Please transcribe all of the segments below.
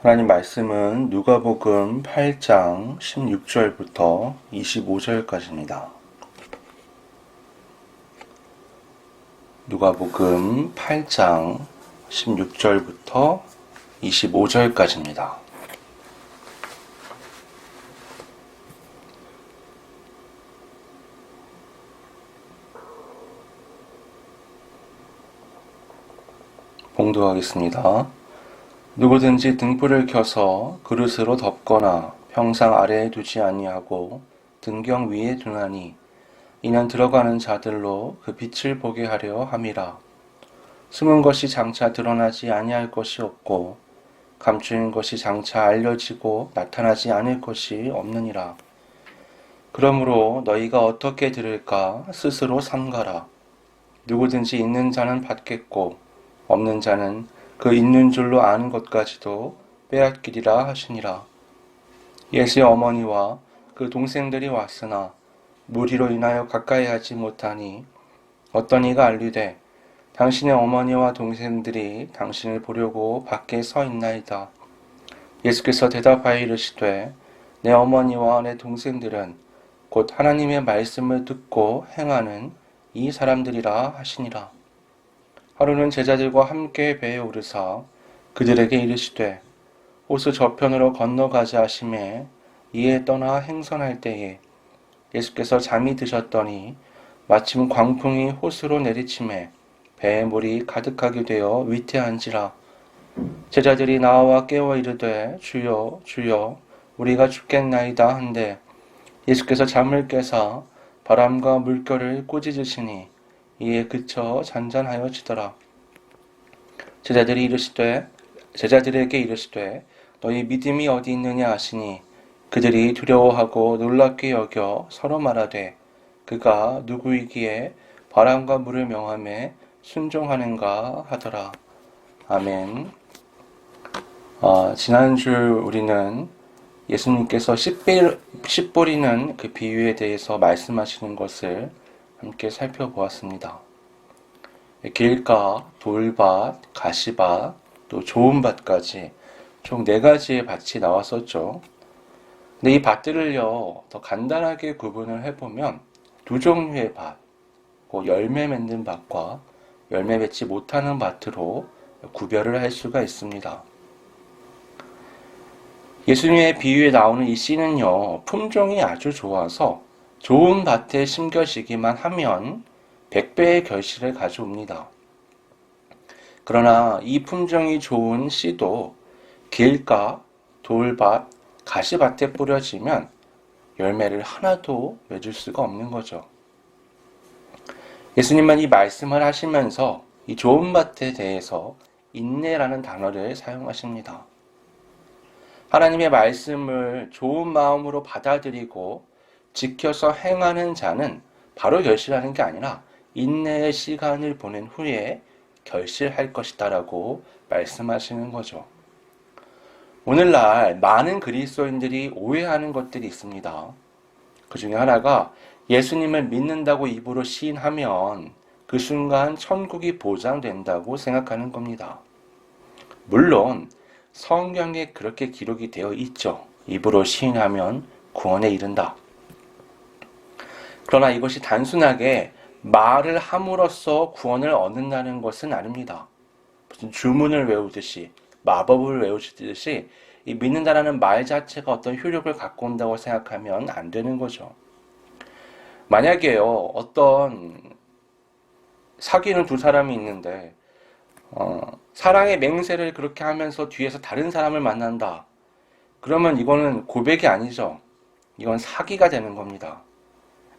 하나님 말씀은 누가복음 8장 16절부터 25절까지입니다. 누가복음 8장 16절부터 25절까지입니다. 봉독하겠습니다. 누구든지 등불을 켜서 그릇으로 덮거나 평상 아래에 두지 아니하고 등경 위에 두나니 이는 들어가는 자들로 그 빛을 보게 하려 함이라. 숨은 것이 장차 드러나지 아니할 것이 없고 감추인 것이 장차 알려지고 나타나지 않을 것이 없느니라. 그러므로 너희가 어떻게 들을까 스스로 삼가라. 누구든지 있는 자는 받겠고 없는 자는 그 있는 줄로 아는 것까지도 빼앗기리라 하시니라. 예수의 어머니와 그 동생들이 왔으나 무리로 인하여 가까이 하지 못하니 어떤 이가 알리되 당신의 어머니와 동생들이 당신을 보려고 밖에 서 있나이다. 예수께서 대답하여 이르시되 내 어머니와 내 동생들은 곧 하나님의 말씀을 듣고 행하는 이 사람들이라 하시니라. 하루는 제자들과 함께 배에 오르사 그들에게 이르시되 호수 저편으로 건너가자 하시매 이에 떠나 행선할 때에 예수께서 잠이 드셨더니 마침 광풍이 호수로 내리치매 배에 물이 가득하게 되어 위태한지라. 제자들이 나와 깨워 이르되 주여 주여 우리가 죽겠나이다 한데 예수께서 잠을 깨사 바람과 물결을 꾸짖으시니 이에 그쳐 잔잔하여지더라. 제자들에게 이르시되 너희 믿음이 어디 있느냐 하시니 그들이 두려워하고 놀랍게 여겨 서로 말하되 그가 누구이기에 바람과 물을 명하매 순종하는가 하더라. 아멘. 지난주 우리는 예수님께서 씨 뿌리는 그 비유에 대해서 말씀하시는 것을 함께 살펴보았습니다. 길가, 돌밭, 가시밭, 또 좋은 밭까지 총 4가지의 밭이 나왔었죠. 근데 이 밭들을요, 더 간단하게 구분을 해보면 2종류의 밭, 열매 맺는 밭과 열매 맺지 못하는 밭으로 구별을 할 수가 있습니다. 예수님의 비유에 나오는 이 씨는요, 품종이 아주 좋아서 좋은 밭에 심겨지기만 하면 100배의 결실을 가져옵니다. 그러나 이 품종이 좋은 씨도 길가, 돌밭, 가시밭에 뿌려지면 열매를 하나도 맺을 수가 없는 거죠. 예수님은 이 말씀을 하시면서 이 좋은 밭에 대해서 인내라는 단어를 사용하십니다. 하나님의 말씀을 좋은 마음으로 받아들이고 지켜서 행하는 자는 바로 결실하는 게 아니라 인내의 시간을 보낸 후에 결실할 것이다 라고 말씀하시는 거죠. 오늘날 많은 그리스도인들이 오해하는 것들이 있습니다. 그 중에 하나가 예수님을 믿는다고 입으로 시인하면 그 순간 천국이 보장된다고 생각하는 겁니다. 물론 성경에 그렇게 기록이 되어 있죠. 입으로 시인하면 구원에 이른다. 그러나 이것이 단순하게 말을 함으로써 구원을 얻는다는 것은 아닙니다. 무슨 주문을 외우듯이 마법을 외우듯이 이 믿는다라는 말 자체가 어떤 효력을 갖고 온다고 생각하면 안 되는 거죠. 만약에요, 어떤 사귀는 두 사람이 있는데 사랑의 맹세를 그렇게 하면서 뒤에서 다른 사람을 만난다. 그러면 이거는 고백이 아니죠. 이건 사기가 되는 겁니다.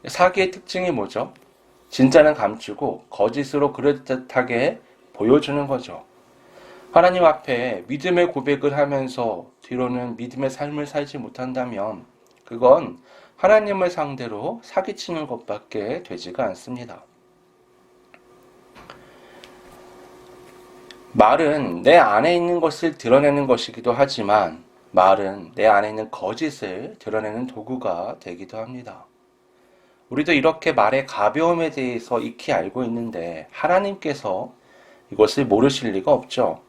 사기의 특징이 뭐죠? 진짜는 감추고 거짓으로 그럴듯하게 보여주는 거죠. 하나님 앞에 믿음의 고백을 하면서 뒤로는 믿음의 삶을 살지 못한다면 그건 하나님을 상대로 사기치는 것밖에 되지가 않습니다. 말은 내 안에 있는 것을 드러내는 것이기도 하지만 말은 내 안에 있는 거짓을 드러내는 도구가 되기도 합니다. 우리도 이렇게 말의 가벼움에 대해서 익히 알고 있는데 하나님께서 이것을 모르실 리가 없죠.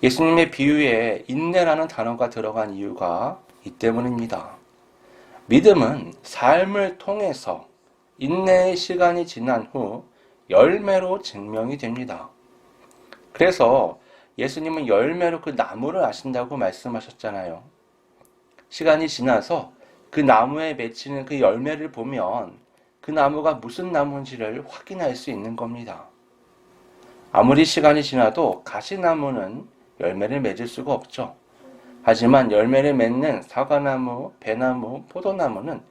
예수님의 비유에 인내라는 단어가 들어간 이유가 이 때문입니다. 믿음은 삶을 통해서 인내의 시간이 지난 후 열매로 증명이 됩니다. 그래서 예수님은 열매로 그 나무를 아신다고 말씀하셨잖아요. 시간이 지나서 그 나무에 맺히는 그 열매를 보면 그 나무가 무슨 나무인지를 확인할 수 있는 겁니다. 아무리 시간이 지나도 가시나무는 열매를 맺을 수가 없죠. 하지만 열매를 맺는 사과나무, 배나무, 포도나무는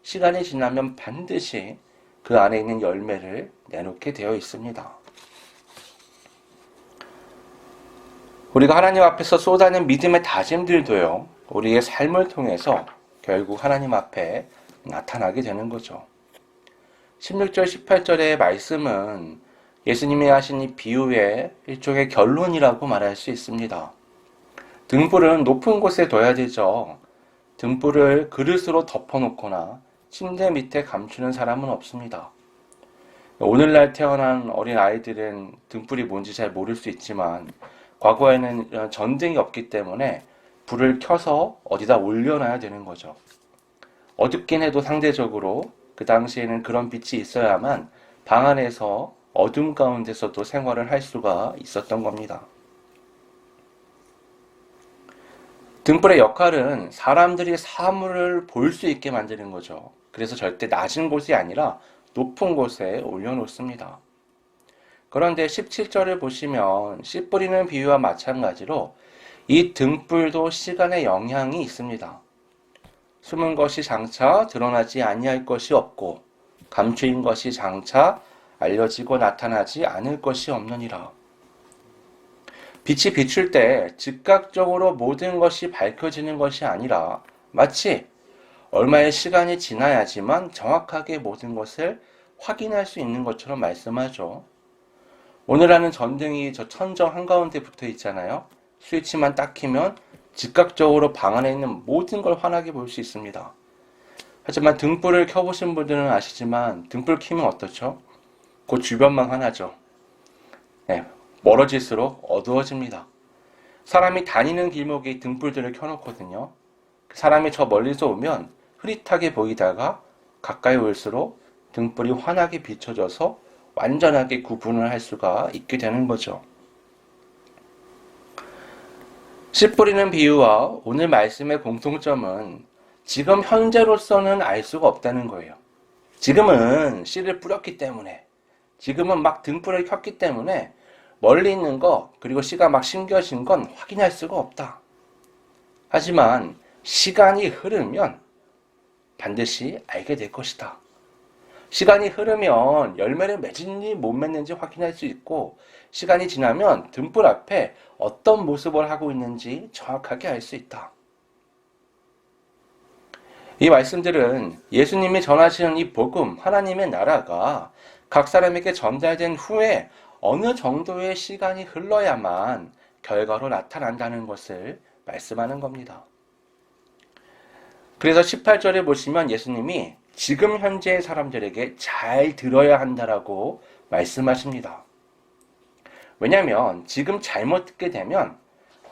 시간이 지나면 반드시 그 안에 있는 열매를 내놓게 되어 있습니다. 우리가 하나님 앞에서 쏟아낸 믿음의 다짐들도요, 우리의 삶을 통해서 결국 하나님 앞에 나타나게 되는 거죠. 16절, 18절의 말씀은 예수님이 하신 이 비유의 일종의 결론이라고 말할 수 있습니다. 등불은 높은 곳에 둬야 되죠. 등불을 그릇으로 덮어놓거나 침대 밑에 감추는 사람은 없습니다. 오늘날 태어난 어린 아이들은 등불이 뭔지 잘 모를 수 있지만 과거에는 이런 전등이 없기 때문에 불을 켜서 어디다 올려놔야 되는 거죠. 어둡긴 해도 상대적으로 그 당시에는 그런 빛이 있어야만 방 안에서 어둠 가운데서도 생활을 할 수가 있었던 겁니다. 등불의 역할은 사람들이 사물을 볼 수 있게 만드는 거죠. 그래서 절대 낮은 곳이 아니라 높은 곳에 올려놓습니다. 그런데 17절을 보시면 씨 뿌리는 비유와 마찬가지로 이 등불도 시간의 영향이 있습니다. 숨은 것이 장차 드러나지 아니할 것이 없고 감추인 것이 장차 알려지고 나타나지 않을 것이 없느니라. 빛이 비출 때 즉각적으로 모든 것이 밝혀지는 것이 아니라 마치 얼마의 시간이 지나야지만 정확하게 모든 것을 확인할 수 있는 것처럼 말씀하죠. 오늘 하는 전등이 저 천정 한가운데 붙어 있잖아요. 스위치만 딱 켜면 즉각적으로 방 안에 있는 모든 걸 환하게 볼 수 있습니다. 하지만 등불을 켜보신 분들은 아시지만 등불 켜면 어떻죠? 그 주변만 환하죠. 네, 멀어질수록 어두워집니다. 사람이 다니는 길목에 등불들을 켜놓거든요. 사람이 저 멀리서 오면 흐릿하게 보이다가 가까이 올수록 등불이 환하게 비춰져서 완전하게 구분을 할 수가 있게 되는 거죠. 씨 뿌리는 비유와 오늘 말씀의 공통점은 지금 현재로서는 알 수가 없다는 거예요. 지금은 씨를 뿌렸기 때문에, 지금은 막 등불을 켰기 때문에 멀리 있는 거, 그리고 씨가 막 심겨진 건 확인할 수가 없다. 하지만 시간이 흐르면 반드시 알게 될 것이다. 시간이 흐르면 열매를 맺는지 못 맺는지 확인할 수 있고, 시간이 지나면 등불 앞에 어떤 모습을 하고 있는지 정확하게 알 수 있다. 이 말씀들은 예수님이 전하시는 이 복음, 하나님의 나라가 각 사람에게 전달된 후에 어느 정도의 시간이 흘러야만 결과로 나타난다는 것을 말씀하는 겁니다. 그래서 18절에 보시면 예수님이 지금 현재의 사람들에게 잘 들어야 한다라고 말씀하십니다. 왜냐하면 지금 잘못 듣게 되면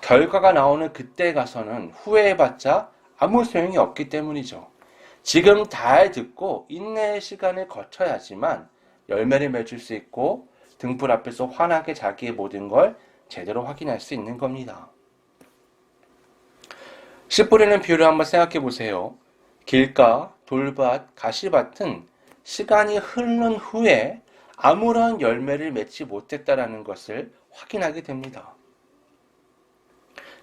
결과가 나오는 그때 가서는 후회해봤자 아무 소용이 없기 때문이죠. 지금 잘 듣고 인내의 시간을 거쳐야지만 열매를 맺을 수 있고 등불 앞에서 환하게 자기의 모든 걸 제대로 확인할 수 있는 겁니다. 씨 뿌리는 비유를 한번 생각해 보세요. 길가, 돌밭, 가시밭은 시간이 흐른 후에 아무런 열매를 맺지 못했다라는 것을 확인하게 됩니다.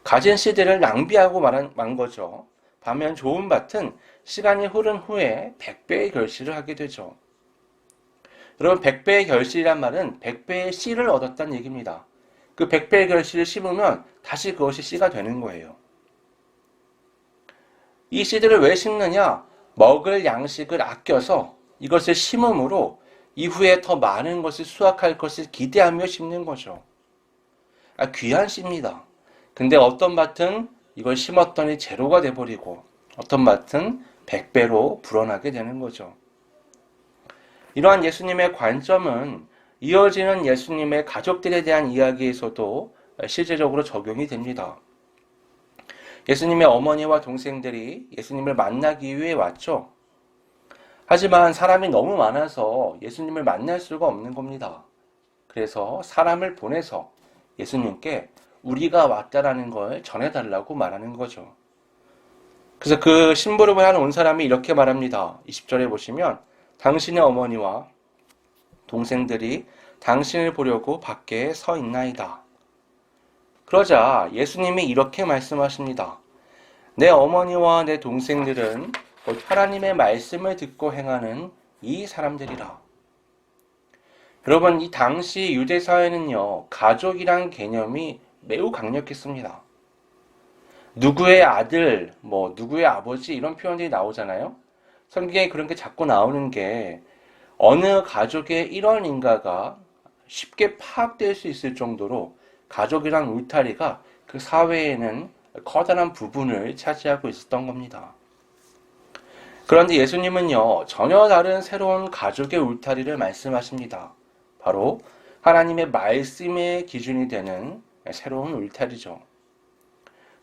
가진 씨들을 낭비하고 만 거죠. 반면 좋은 밭은 시간이 흐른 후에 100배의 결실을 하게 되죠. 여러분, 100배의 결실이란 말은 100배의 씨를 얻었다는 얘기입니다. 그 100배의 결실을 심으면 다시 그것이 씨가 되는 거예요. 이 씨들을 왜 심느냐? 먹을 양식을 아껴서 이것을 심음으로 이후에 더 많은 것을 수확할 것을 기대하며 심는 거죠. 귀한 씨입니다. 근데 어떤 밭은 이걸 심었더니 제로가 돼버리고 어떤 밭은 100배로 불어나게 되는 거죠. 이러한 예수님의 관점은 이어지는 예수님의 가족들에 대한 이야기에서도 실제적으로 적용이 됩니다. 예수님의 어머니와 동생들이 예수님을 만나기 위해 왔죠. 하지만 사람이 너무 많아서 예수님을 만날 수가 없는 겁니다. 그래서 사람을 보내서 예수님께 우리가 왔다라는 걸 전해달라고 말하는 거죠. 그래서 그 심부름을 하는 온 사람이 이렇게 말합니다. 20절에 보시면 당신의 어머니와 동생들이 당신을 보려고 밖에 서 있나이다. 그러자 예수님이 이렇게 말씀하십니다. 내 어머니와 내 동생들은 곧 하나님의 말씀을 듣고 행하는 이 사람들이라. 여러분, 이 당시 유대 사회는요, 가족이란 개념이 매우 강력했습니다. 누구의 아들, 누구의 아버지 이런 표현들이 나오잖아요. 성경에 그런 게 자꾸 나오는 게 어느 가족의 일원인가가 쉽게 파악될 수 있을 정도로 가족이란 울타리가 그 사회에는 커다란 부분을 차지하고 있었던 겁니다. 그런데 예수님은요, 전혀 다른 새로운 가족의 울타리를 말씀하십니다. 바로 하나님의 말씀의 기준이 되는 새로운 울타리죠.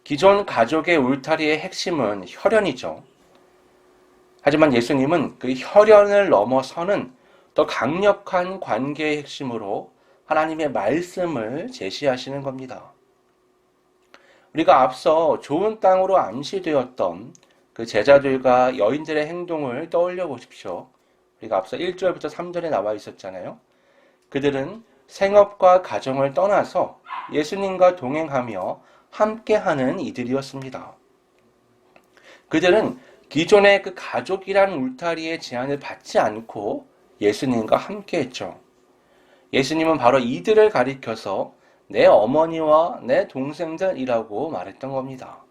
기존 가족의 울타리의 핵심은 혈연이죠. 하지만 예수님은 그 혈연을 넘어서는 더 강력한 관계의 핵심으로 하나님의 말씀을 제시하시는 겁니다. 우리가 앞서 좋은 땅으로 암시되었던 그 제자들과 여인들의 행동을 떠올려 보십시오. 우리가 앞서 1절부터 3절에 나와 있었잖아요. 그들은 생업과 가정을 떠나서 예수님과 동행하며 함께하는 이들이었습니다. 그들은 기존의 그 가족이란 울타리의 제한을 받지 않고 예수님과 함께했죠. 예수님은 바로 이들을 가리켜서 내 어머니와 내 동생들이라고 말했던 겁니다.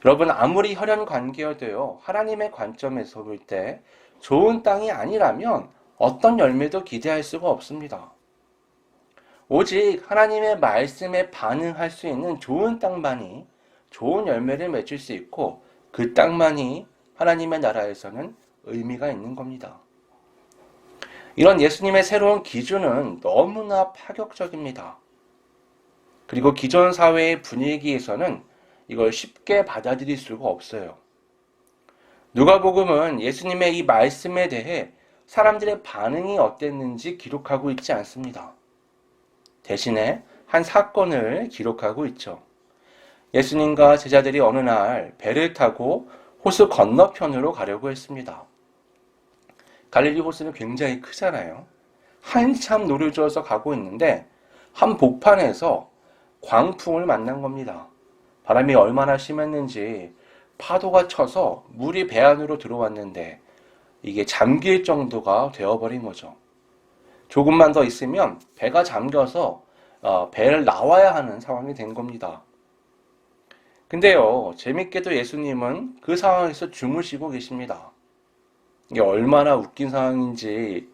여러분, 아무리 혈연 관계여도요, 하나님의 관점에서 볼 때 좋은 땅이 아니라면 어떤 열매도 기대할 수가 없습니다. 오직 하나님의 말씀에 반응할 수 있는 좋은 땅만이 좋은 열매를 맺을 수 있고 그 땅만이 하나님의 나라에서는 의미가 있는 겁니다. 이런 예수님의 새로운 기준은 너무나 파격적입니다. 그리고 기존 사회의 분위기에서는 이걸 쉽게 받아들일 수가 없어요. 누가복음은 예수님의 이 말씀에 대해 사람들의 반응이 어땠는지 기록하고 있지 않습니다. 대신에 한 사건을 기록하고 있죠. 예수님과 제자들이 어느 날 배를 타고 호수 건너편으로 가려고 했습니다. 갈릴리 호수는 굉장히 크잖아요. 한참 노를 저어서 가고 있는데 한 복판에서 광풍을 만난 겁니다. 바람이 얼마나 심했는지 파도가 쳐서 물이 배 안으로 들어왔는데 이게 잠길 정도가 되어버린 거죠. 조금만 더 있으면 배가 잠겨서 배를 나와야 하는 상황이 된 겁니다. 근데요, 재밌게도 예수님은 그 상황에서 주무시고 계십니다. 이게 얼마나 웃긴 상황인지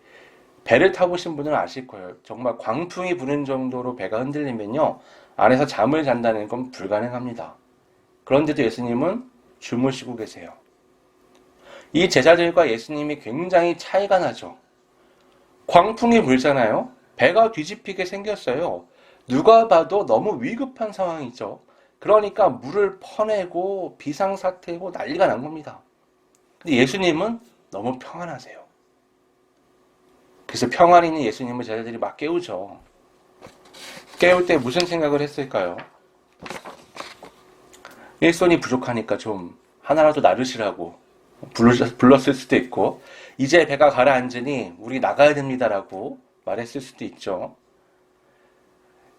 배를 타보신 분은 아실 거예요. 정말 광풍이 부는 정도로 배가 흔들리면요, 안에서 잠을 잔다는 건 불가능합니다. 그런데도 예수님은 주무시고 계세요. 이 제자들과 예수님이 굉장히 차이가 나죠. 광풍이 불잖아요. 배가 뒤집히게 생겼어요. 누가 봐도 너무 위급한 상황이죠. 그러니까 물을 퍼내고 비상사태고 난리가 난 겁니다. 근데 예수님은 너무 평안하세요. 그래서 평안이 있는 예수님을 제자들이 막 깨우죠. 깨울 때 무슨 생각을 했을까요? 일손이 부족하니까 좀 하나라도 나르시라고 불렀을 수도 있고, 이제 배가 가라앉으니 우리 나가야 됩니다라고 말했을 수도 있죠.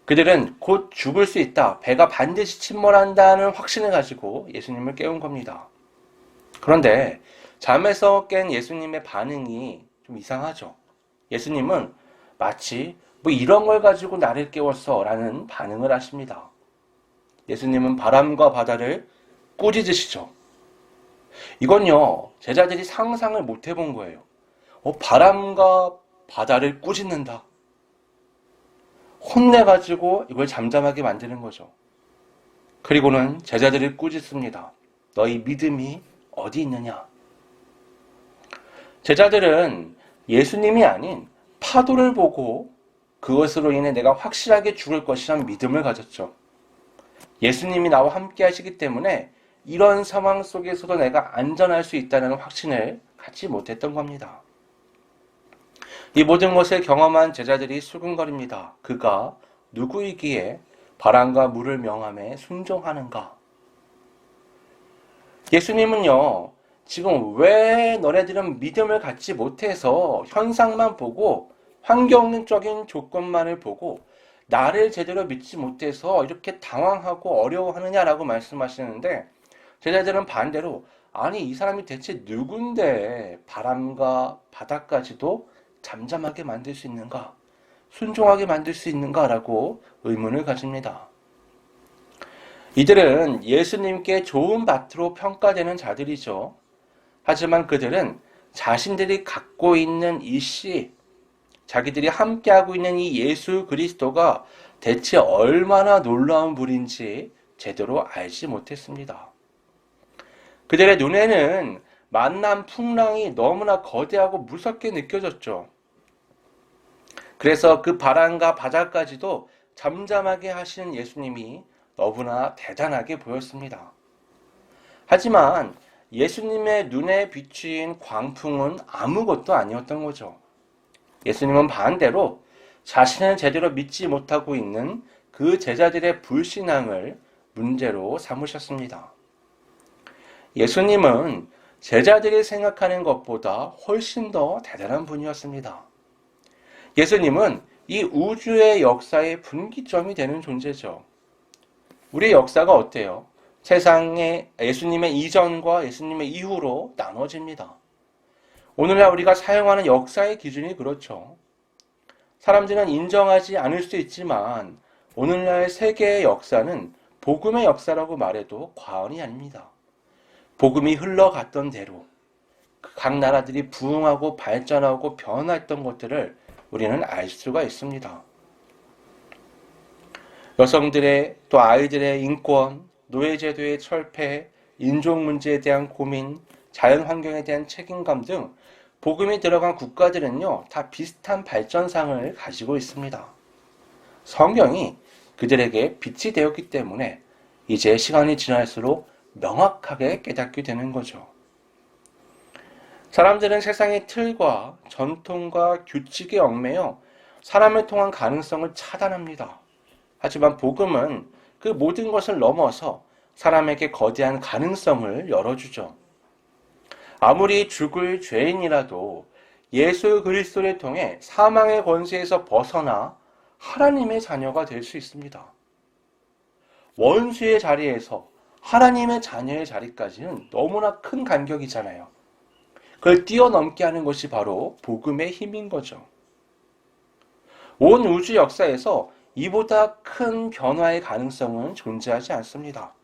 그들은 곧 죽을 수 있다, 배가 반드시 침몰한다는 확신을 가지고 예수님을 깨운 겁니다. 그런데 잠에서 깬 예수님의 반응이 좀 이상하죠. 예수님은 마치 이런 걸 가지고 나를 깨웠어 라는 반응을 하십니다. 예수님은 바람과 바다를 꾸짖으시죠. 이건요, 제자들이 상상을 못 해본 거예요. 바람과 바다를 꾸짖는다. 혼내가지고 이걸 잠잠하게 만드는 거죠. 그리고는 제자들을 꾸짖습니다. 너희 믿음이 어디 있느냐? 제자들은 예수님이 아닌 파도를 보고 그것으로 인해 내가 확실하게 죽을 것이란 믿음을 가졌죠. 예수님이 나와 함께 하시기 때문에 이런 상황 속에서도 내가 안전할 수 있다는 확신을 갖지 못했던 겁니다. 이 모든 것을 경험한 제자들이 수군거립니다. 그가 누구이기에 바람과 물을 명함에 순종하는가? 예수님은요, 지금 왜 너네들은 믿음을 갖지 못해서 현상만 보고 환경적인 조건만을 보고 나를 제대로 믿지 못해서 이렇게 당황하고 어려워하느냐라고 말씀하시는데, 제자들은 반대로 아니 이 사람이 대체 누군데 바람과 바다까지도 잠잠하게 만들 수 있는가? 순종하게 만들 수 있는가라고 의문을 가집니다. 이들은 예수님께 좋은 밭으로 평가되는 자들이죠. 하지만 그들은 자신들이 갖고 있는 이 씨, 자기들이 함께하고 있는 이 예수 그리스도가 대체 얼마나 놀라운 분인지 제대로 알지 못했습니다. 그들의 눈에는 만난 풍랑이 너무나 거대하고 무섭게 느껴졌죠. 그래서 그 바람과 바다까지도 잠잠하게 하시는 예수님이 너무나 대단하게 보였습니다. 하지만 예수님의 눈에 비추인 광풍은 아무것도 아니었던 거죠. 예수님은 반대로 자신을 제대로 믿지 못하고 있는 그 제자들의 불신앙을 문제로 삼으셨습니다. 예수님은 제자들이 생각하는 것보다 훨씬 더 대단한 분이었습니다. 예수님은 이 우주의 역사의 분기점이 되는 존재죠. 우리의 역사가 어때요? 세상에 예수님의 이전과 예수님의 이후로 나눠집니다. 오늘날 우리가 사용하는 역사의 기준이 그렇죠. 사람들은 인정하지 않을 수 있지만 오늘날 세계의 역사는 복음의 역사라고 말해도 과언이 아닙니다. 복음이 흘러갔던 대로 각 나라들이 부흥하고 발전하고 변화했던 것들을 우리는 알 수가 있습니다. 여성들의 또 아이들의 인권, 노예제도의 철폐, 인종 문제에 대한 고민, 자연환경에 대한 책임감 등 복음이 들어간 국가들은요, 다 비슷한 발전상을 가지고 있습니다. 성경이 그들에게 빛이 되었기 때문에 이제 시간이 지날수록 명확하게 깨닫게 되는 거죠. 사람들은 세상의 틀과 전통과 규칙에 얽매여 사람을 통한 가능성을 차단합니다. 하지만 복음은 그 모든 것을 넘어서 사람에게 거대한 가능성을 열어주죠. 아무리 죽을 죄인이라도 예수 그리스도를 통해 사망의 권세에서 벗어나 하나님의 자녀가 될 수 있습니다. 원수의 자리에서 하나님의 자녀의 자리까지는 너무나 큰 간격이잖아요. 그걸 뛰어넘게 하는 것이 바로 복음의 힘인 거죠. 온 우주 역사에서 이보다 큰 변화의 가능성은 존재하지 않습니다.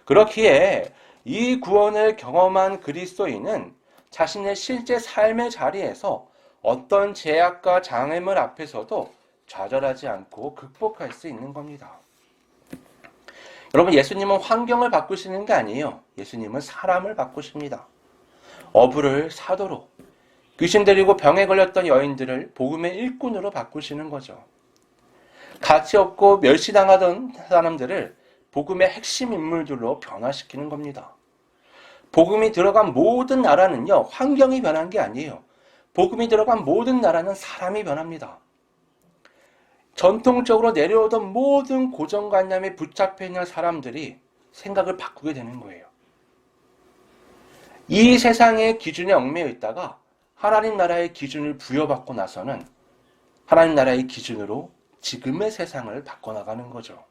그렇기에 이 구원을 경험한 그리스도인은 자신의 실제 삶의 자리에서 어떤 제약과 장애물 앞에서도 좌절하지 않고 극복할 수 있는 겁니다. 여러분, 예수님은 환경을 바꾸시는 게 아니에요. 예수님은 사람을 바꾸십니다. 어부를 사도로, 귀신 들리고 병에 걸렸던 여인들을 복음의 일꾼으로 바꾸시는 거죠. 가치 없고 멸시당하던 사람들을 복음의 핵심 인물들로 변화시키는 겁니다. 복음이 들어간 모든 나라는요, 환경이 변한 게 아니에요. 복음이 들어간 모든 나라는 사람이 변합니다. 전통적으로 내려오던 모든 고정관념에 붙잡혀 있는 사람들이 생각을 바꾸게 되는 거예요. 이 세상의 기준에 얽매여 있다가 하나님 나라의 기준을 부여받고 나서는 하나님 나라의 기준으로 지금의 세상을 바꿔나가는 거죠.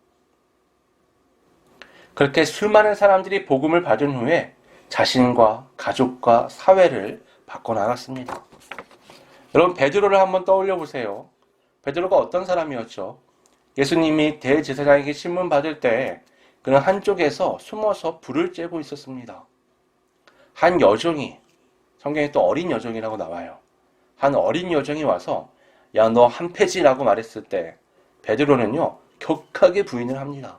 그렇게 수많은 사람들이 복음을 받은 후에 자신과 가족과 사회를 바꿔나갔습니다. 여러분, 베드로를 한번 떠올려 보세요. 베드로가 어떤 사람이었죠? 예수님이 대제사장에게 신문 받을 때 그는 한쪽에서 숨어서 불을 쬐고 있었습니다. 한 여종이, 성경에 또 어린 여종이라고 나와요. 한 어린 여종이 와서 야, 너 한패지라고 말했을 때 베드로는요, 격하게 부인을 합니다.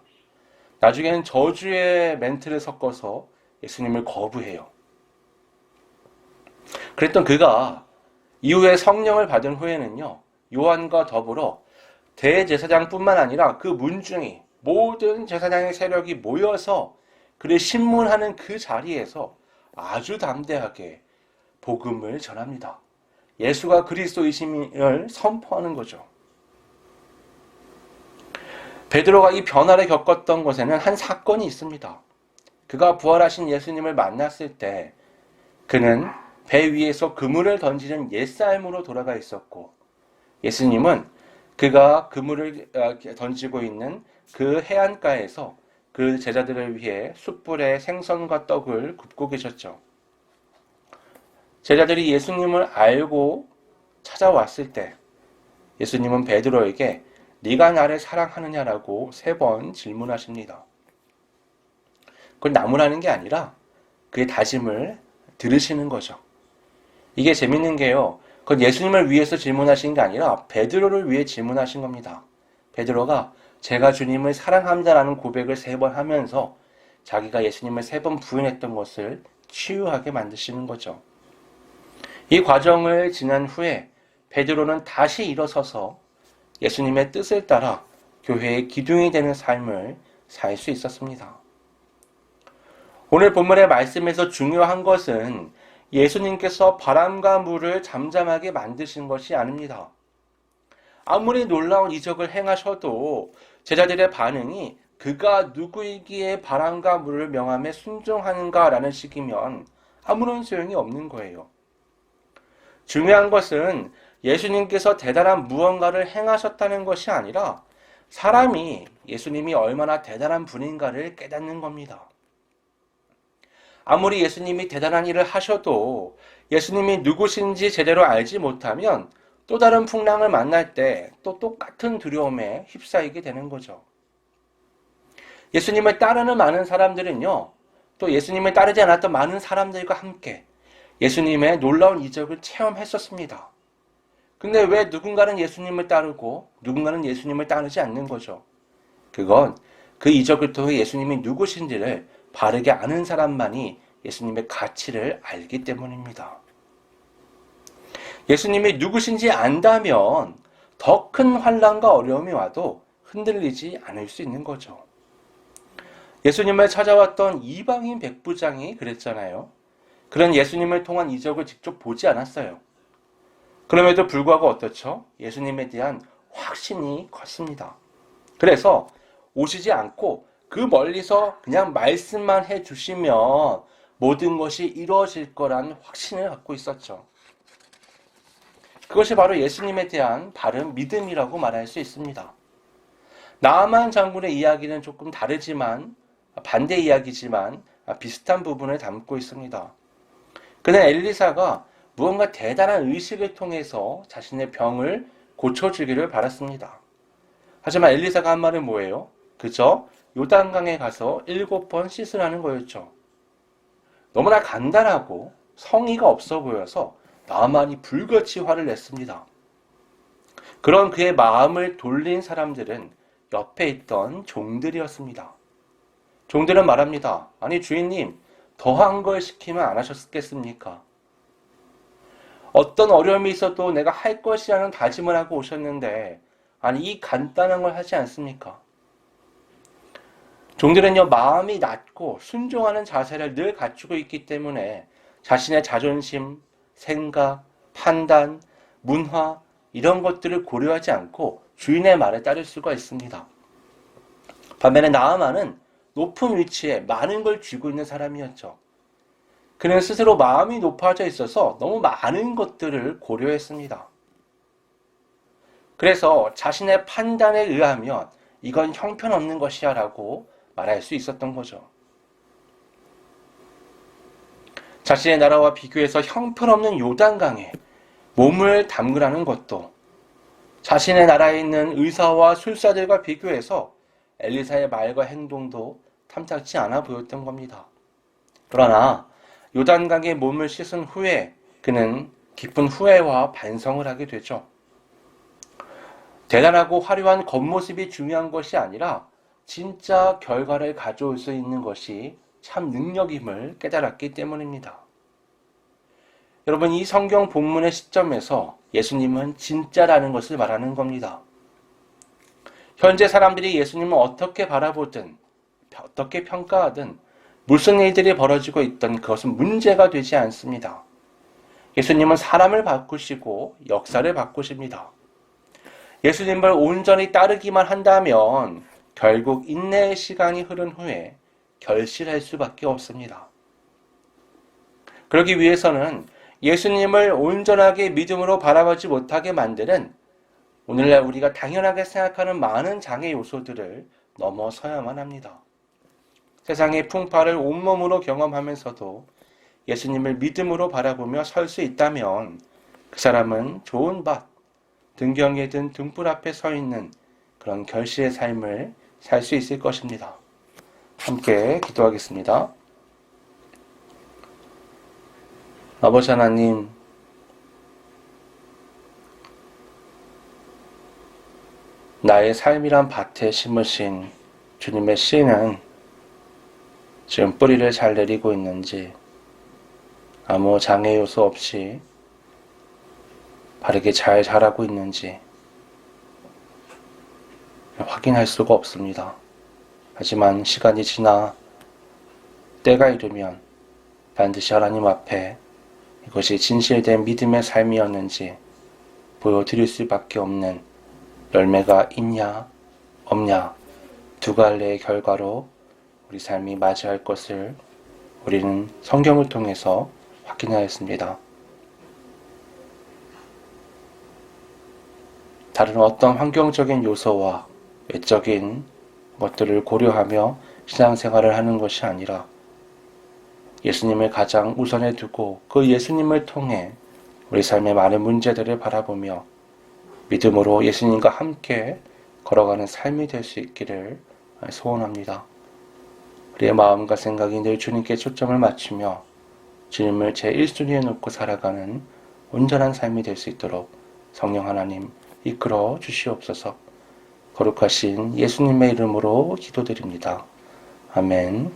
나중에는 저주의 멘트를 섞어서 예수님을 거부해요. 그랬던 그가 이후에 성령을 받은 후에는요, 요한과 더불어 대제사장뿐만 아니라 그 문중이 모든 제사장의 세력이 모여서 그를 신문하는 그 자리에서 아주 담대하게 복음을 전합니다. 예수가 그리스도이심을 선포하는 거죠. 베드로가 이 변화를 겪었던 곳에는 한 사건이 있습니다. 그가 부활하신 예수님을 만났을 때 그는 배 위에서 그물을 던지는 옛삶으로 돌아가 있었고, 예수님은 그가 그물을 던지고 있는 그 해안가에서 그 제자들을 위해 숯불에 생선과 떡을 굽고 계셨죠. 제자들이 예수님을 알고 찾아왔을 때 예수님은 베드로에게 네가 나를 사랑하느냐라고 3번 질문하십니다. 그걸 나무라는 게 아니라 그의 다짐을 들으시는 거죠. 이게 재밌는 게요. 그건 예수님을 위해서 질문하신 게 아니라 베드로를 위해 질문하신 겁니다. 베드로가 제가 주님을 사랑합니다라는 고백을 3번 하면서 자기가 예수님을 3번 부인했던 것을 치유하게 만드시는 거죠. 이 과정을 지난 후에 베드로는 다시 일어서서 예수님의 뜻을 따라 교회의 기둥이 되는 삶을 살 수 있었습니다. 오늘 본문의 말씀에서 중요한 것은 예수님께서 바람과 물을 잠잠하게 만드신 것이 아닙니다. 아무리 놀라운 이적을 행하셔도 제자들의 반응이 그가 누구이기에 바람과 물을 명함에 순종하는가라는 식이면 아무런 소용이 없는 거예요. 중요한 것은 예수님께서 대단한 무언가를 행하셨다는 것이 아니라 사람이 예수님이 얼마나 대단한 분인가를 깨닫는 겁니다. 아무리 예수님이 대단한 일을 하셔도 예수님이 누구신지 제대로 알지 못하면 또 다른 풍랑을 만날 때 또 똑같은 두려움에 휩싸이게 되는 거죠. 예수님을 따르는 많은 사람들은요, 또 예수님을 따르지 않았던 많은 사람들과 함께 예수님의 놀라운 이적을 체험했었습니다. 근데 왜 누군가는 예수님을 따르고 누군가는 예수님을 따르지 않는 거죠? 그건 그 이적을 통해 예수님이 누구신지를 바르게 아는 사람만이 예수님의 가치를 알기 때문입니다. 예수님이 누구신지 안다면 더 큰 환난과 어려움이 와도 흔들리지 않을 수 있는 거죠. 예수님을 찾아왔던 이방인 백부장이 그랬잖아요. 그런 예수님을 통한 이적을 직접 보지 않았어요. 그럼에도 불구하고 어떻죠? 예수님에 대한 확신이 컸습니다. 그래서 오시지 않고 그 멀리서 그냥 말씀만 해주시면 모든 것이 이루어질 거란 확신을 갖고 있었죠. 그것이 바로 예수님에 대한 바른 믿음이라고 말할 수 있습니다. 나아만 장군의 이야기는 조금 다르지만 반대 이야기지만 비슷한 부분을 담고 있습니다. 그는 엘리사가 무언가 대단한 의식을 통해서 자신의 병을 고쳐주기를 바랐습니다. 하지만 엘리사가 한 말은 뭐예요? 그저 요단강에 가서 7번 씻으라는 거였죠. 너무나 간단하고 성의가 없어 보여서 나만이 불같이 화를 냈습니다. 그런 그의 마음을 돌린 사람들은 옆에 있던 종들이었습니다. 종들은 말합니다. 아니 주인님, 더한 걸 시키면 안 하셨겠습니까? 어떤 어려움이 있어도 내가 할 것이라는 다짐을 하고 오셨는데 아니 이 간단한 걸 하지 않습니까? 종들은요, 마음이 낮고 순종하는 자세를 늘 갖추고 있기 때문에 자신의 자존심, 생각, 판단, 문화 이런 것들을 고려하지 않고 주인의 말에 따를 수가 있습니다. 반면에 나아만은 높은 위치에 많은 걸 쥐고 있는 사람이었죠. 그는 스스로 마음이 높아져 있어서 너무 많은 것들을 고려했습니다. 그래서 자신의 판단에 의하면 이건 형편없는 것이야 라고 말할 수 있었던 거죠. 자신의 나라와 비교해서 형편없는 요단강에 몸을 담그라는 것도 자신의 나라에 있는 의사와 술사들과 비교해서 엘리사의 말과 행동도 탐탁지 않아 보였던 겁니다. 그러나 요단강에 몸을 씻은 후에 그는 깊은 후회와 반성을 하게 되죠. 대단하고 화려한 겉모습이 중요한 것이 아니라 진짜 결과를 가져올 수 있는 것이 참 능력임을 깨달았기 때문입니다. 여러분, 이 성경 본문의 시점에서 예수님은 진짜라는 것을 말하는 겁니다. 현재 사람들이 예수님을 어떻게 바라보든 어떻게 평가하든 무슨 일들이 벌어지고 있든 그것은 문제가 되지 않습니다. 예수님은 사람을 바꾸시고 역사를 바꾸십니다. 예수님을 온전히 따르기만 한다면 결국 인내의 시간이 흐른 후에 결실할 수밖에 없습니다. 그러기 위해서는 예수님을 온전하게 믿음으로 바라보지 못하게 만드는 오늘날 우리가 당연하게 생각하는 많은 장애 요소들을 넘어서야만 합니다. 세상의 풍파를 온몸으로 경험하면서도 예수님을 믿음으로 바라보며 설 수 있다면 그 사람은 좋은 밭, 등경에 든 등불 앞에 서 있는 그런 결실의 삶을 살 수 있을 것입니다. 함께 기도하겠습니다. 아버지 하나님, 나의 삶이란 밭에 심으신 주님의 씨는 지금 뿌리를 잘 내리고 있는지, 아무 장애 요소 없이 바르게 잘 자라고 있는지 확인할 수가 없습니다. 하지만 시간이 지나 때가 이르면 반드시 하나님 앞에 이것이 진실된 믿음의 삶이었는지 보여드릴 수밖에 없는 열매가 있냐 없냐 두 갈래의 결과로 우리 삶이 맞이할 것을 우리는 성경을 통해서 확인하였습니다. 다른 어떤 환경적인 요소와 외적인 것들을 고려하며 신앙생활을 하는 것이 아니라 예수님을 가장 우선에 두고 그 예수님을 통해 우리 삶의 많은 문제들을 바라보며 믿음으로 예수님과 함께 걸어가는 삶이 될 수 있기를 소원합니다. 우리의 마음과 생각이 늘 주님께 초점을 맞추며 주님을 제1순위에 놓고 살아가는 온전한 삶이 될 수 있도록 성령 하나님 이끌어 주시옵소서. 거룩하신 예수님의 이름으로 기도드립니다. 아멘.